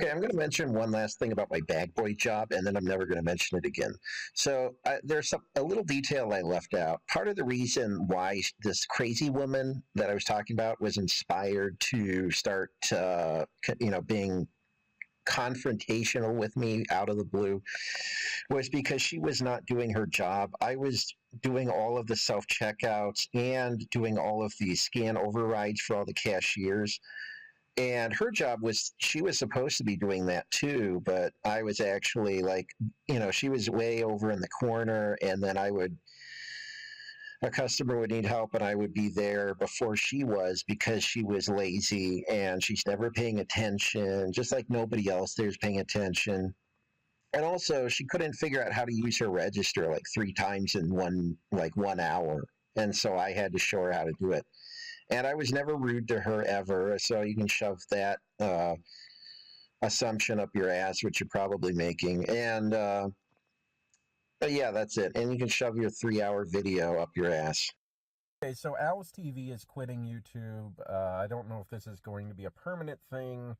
Okay, I'm going to mention one last thing about my bag boy job, and then I'm never going to mention it again. So there's a little detail I left out. Part of the reason why this crazy woman that I was talking about was inspired to start, being confrontational with me out of the blue was because she was not doing her job. I was doing all of the self checkouts and doing all of the scan overrides for all the cashiers. And her job was, she was supposed to be doing that too, but I was actually like, she was way over in the corner, and then a customer would need help, and I would be there before she was because she was lazy and she's never paying attention, just like nobody else there's paying attention. And also, she couldn't figure out how to use her register like 3 times in 1 hour. And so I had to show her how to do it. And I was never rude to her ever. So you can shove that assumption up your ass, which you're probably making. And but yeah, that's it. And you can shove your 3-hour video up your ass. Okay, so Owl's TV is quitting YouTube. I don't know if this is going to be a permanent thing.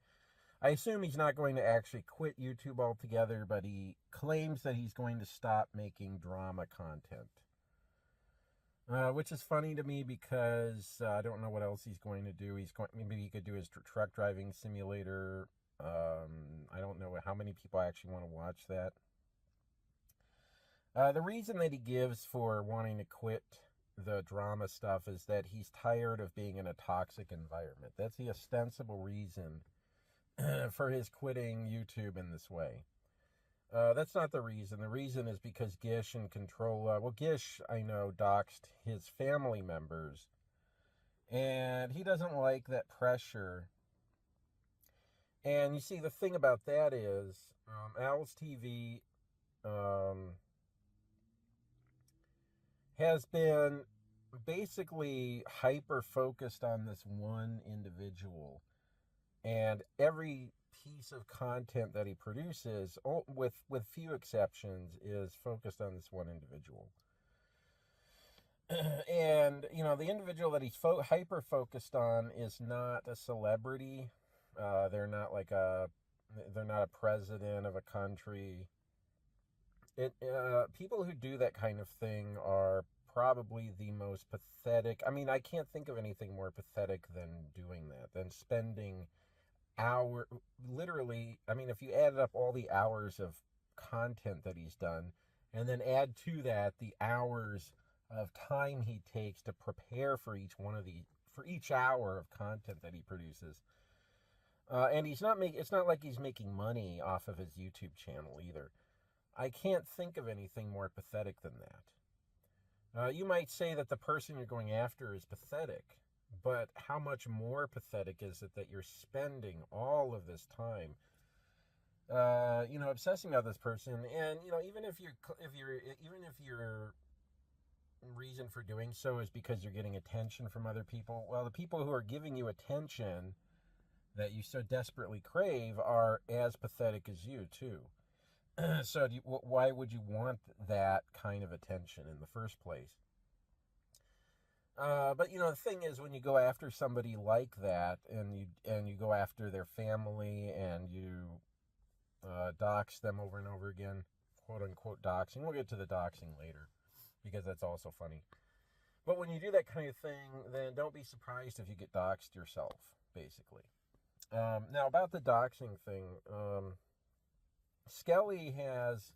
I assume he's not going to actually quit YouTube altogether, but he claims that he's going to stop making drama content. Which is funny to me because I don't know what else he's going to do. Maybe he could do his truck driving simulator. I don't know how many people actually want to watch that. The reason that he gives for wanting to quit the drama stuff is that he's tired of being in a toxic environment. That's the ostensible reason for his quitting YouTube in this way. That's not the reason. The reason is because Gish and Controlla, Gish, I know, doxed his family members, and he doesn't like that pressure. And you see, the thing about that is, Owl's TV has been basically hyper-focused on this one individual, and every piece of content that he produces, with few exceptions, is focused on this one individual. And the individual that he's hyper focused on is not a celebrity. They're not a president of a country. People who do that kind of thing are probably the most pathetic. I mean, I can't think of anything more pathetic than doing that, than spending literally, I mean, if you added up all the hours of content that he's done, and then add to that the hours of time he takes to prepare for each hour of content that he produces. And it's not like he's making money off of his YouTube channel either. I can't think of anything more pathetic than that. You might say that the person you're going after is pathetic, but how much more pathetic is it that you're spending all of this time, obsessing about this person? And even if your reason for doing so is because you're getting attention from other people, well, the people who are giving you attention that you so desperately crave are as pathetic as you too. So why would you want that kind of attention in the first place? But the thing is, when you go after somebody like that, and you go after their family, and you dox them over and over again, quote unquote doxing. We'll get to the doxing later, because that's also funny. But when you do that kind of thing, then don't be surprised if you get doxed yourself, basically. Now about the doxing thing, Skelly has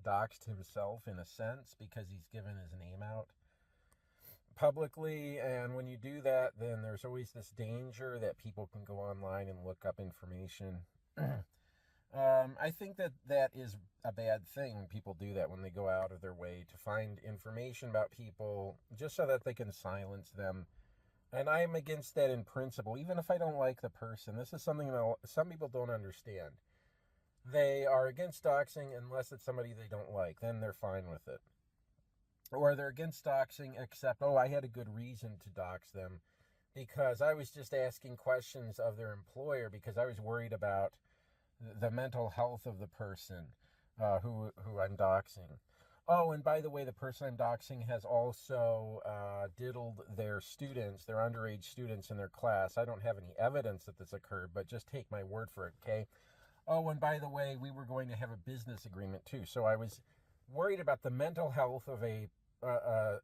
doxed himself in a sense because he's given his name out publicly, and when you do that, then there's always this danger that people can go online and look up information. I think that is a bad thing. People do that when they go out of their way to find information about people just so that they can silence them. And I'm against that in principle, even if I don't like the person. This is something that some people don't understand. They are against doxing unless it's somebody they don't like. Then they're fine with it. Or they're against doxing except, I had a good reason to dox them because I was just asking questions of their employer because I was worried about the mental health of the person who I'm doxing. Oh, and by the way, the person I'm doxing has also diddled their students, their underage students in their class. I don't have any evidence that this occurred, but just take my word for it, okay? Oh, and by the way, we were going to have a business agreement too. So I was worried about the mental health of a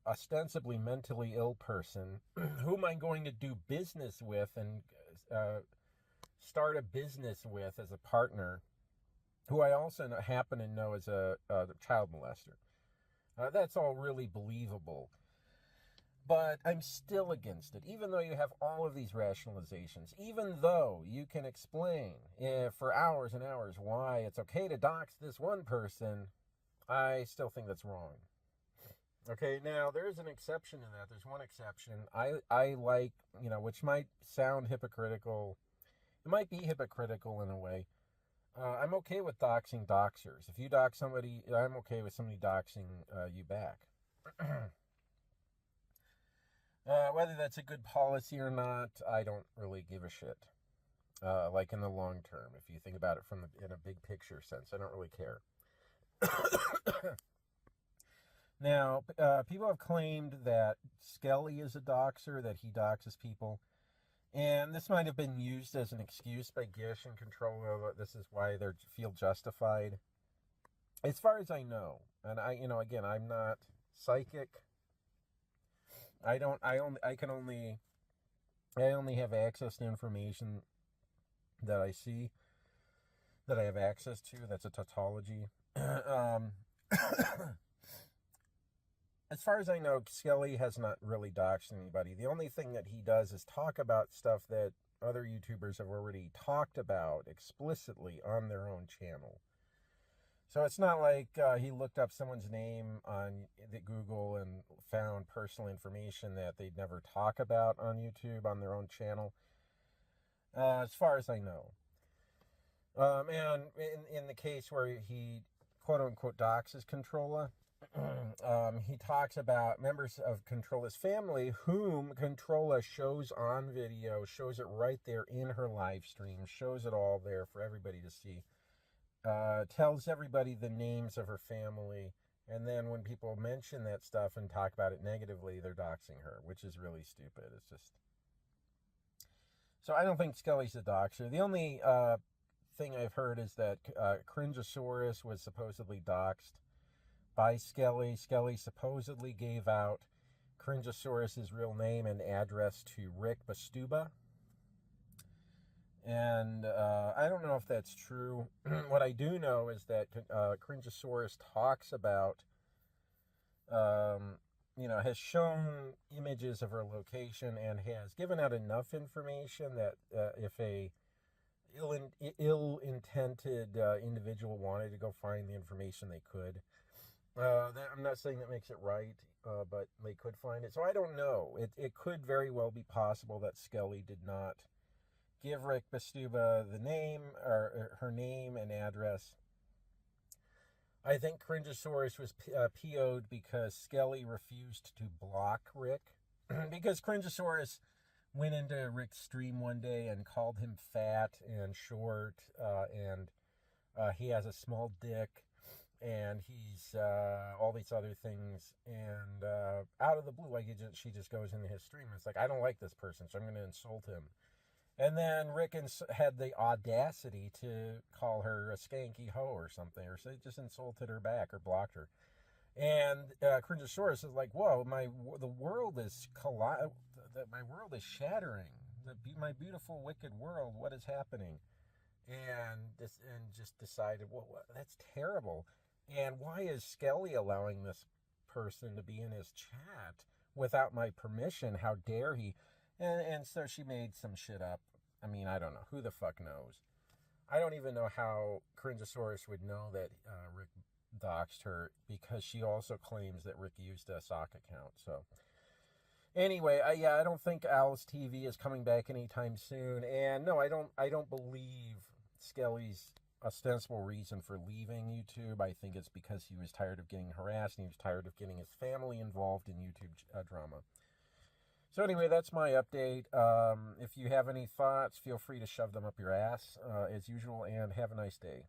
ostensibly mentally ill person. Who am I going to do business with and start a business with as a partner, who I also happen to know as a child molester? That's all really believable. But I'm still against it, even though you have all of these rationalizations, even though you can explain for hours and hours why it's okay to dox this one person. I still think that's wrong. Okay, now there's an exception to that. There's one exception. I like, which might sound hypocritical. It might be hypocritical in a way. I'm okay with doxing doxers. If you dox somebody, I'm okay with somebody doxing you back. Whether that's a good policy or not, I don't really give a shit. Like in the long term, if you think about it in a big picture sense, I don't really care. Now, people have claimed that Skelly is a doxer, that he doxes people. And this might have been used as an excuse by Gish and Controlla. This is why they feel justified. As far as I know, and again, I'm not psychic. I only have access to information that I see, that I have access to. That's a tautology. As far as I know, Skelly has not really doxed anybody. The only thing that he does is talk about stuff that other YouTubers have already talked about explicitly on their own channel. So it's not like he looked up someone's name on the Google and found personal information that they'd never talk about on YouTube on their own channel. As far as I know. And in the case where he quote-unquote doxes Controlla, he talks about members of Controlla's family whom Controlla shows on video, shows it right there in her live stream, shows it all there for everybody to see, tells everybody the names of her family, and then when people mention that stuff and talk about it negatively, they're doxing her, which is really stupid. It's just... So I don't think Skelly's a doxer. The only thing I've heard is that Cringeosaurus was supposedly doxed by Skelly. Skelly supposedly gave out Cringeosaurus's real name and address to Rick Bastuba. And I don't know if that's true. What I do know is that Cringeosaurus talks about, has shown images of her location and has given out enough information that if a ill-intended individual wanted to go find the information, they could. I'm not saying that makes it right, but they could find it. So I don't know. It could very well be possible that Skelly did not give Rick Bastuba the name or her name and address. I think Cringeosaurus was PO'd because Skelly refused to block Rick. Because Cringeosaurus went into Rick's stream one day and called him fat and short, and he has a small dick, and he's all these other things, and out of the blue, she just goes into his stream and it's like, I don't like this person, so I'm going to insult him. And then Rick had the audacity to call her a skanky hoe or something, or so he just insulted her back or blocked her. And Cringeosaurus is like, whoa, the world is my world is shattering. My beautiful, wicked world, what is happening? And just decided, well, that's terrible. And why is Skelly allowing this person to be in his chat without my permission? How dare he? And so she made some shit up. I mean, I don't know. Who the fuck knows? I don't even know how Cringeosaurus would know that Rick doxed her, because she also claims that Rick used a sock account. So anyway, I don't think Alice TV is coming back anytime soon. And no, I don't believe Skelly's ostensible reason for leaving YouTube. I think it's because he was tired of getting harassed and he was tired of getting his family involved in YouTube drama. So anyway, that's my update. If you have any thoughts, feel free to shove them up your ass, as usual, and have a nice day.